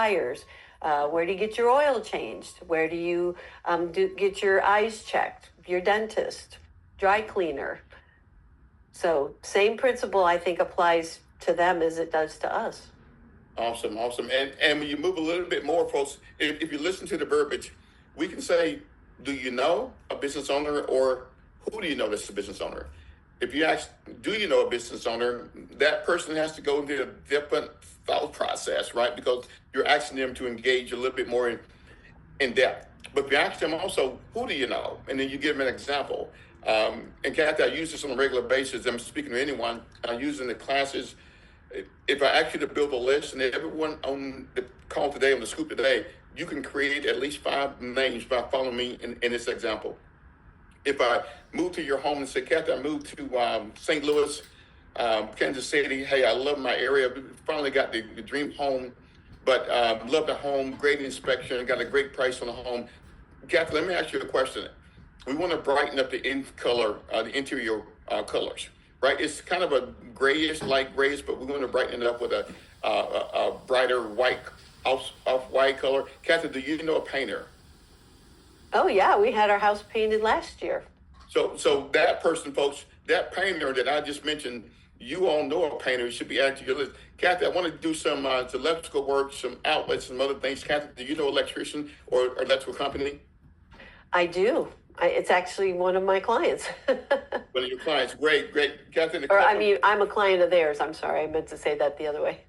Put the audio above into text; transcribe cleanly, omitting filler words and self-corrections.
tires? Where do you get your oil changed? Where do you get your eyes checked? Your dentist, dry cleaner. So same principle, I think, applies to them as it does to us. Awesome, awesome. And when you move a little bit more, folks, if you listen to the verbiage, we can say, do you know a business owner, or who do you know that's a business owner? If you ask, do you know a business owner, that person has to go into a different thought process, right? Because you're asking them to engage a little bit more in depth. But if you ask them also, who do you know? And then you give them an example. And Kathy, I use this on a regular basis. I'm speaking to anyone. I use it in the classes. If I ask you to build a list, and everyone on the call today, on the scoop today, you can create at least 5 names by following me in this example. If I move to your home and say, Kathy, I moved to St. Louis, Kansas City. Hey, I love my area. Finally got the dream home, but love the home, great inspection, got a great price on the home. Kathy, let me ask you a question. We want to brighten up the the interior colors, right? It's kind of a grayish, light grayish, but we want to brighten it up with a brighter white, off-white color. Kathy, do you know a painter? Oh yeah, we had our house painted last year. So that person, folks, that painter that I just mentioned, you all know a painter. You should be added to your list. Kathy, I want to do some electrical work, some outlets, some other things. Kathy, do you know an electrician or electrical company? I do. It's actually one of my clients. One of your clients. Great. Kathy, I'm a client of theirs. I'm sorry. I meant to say that the other way.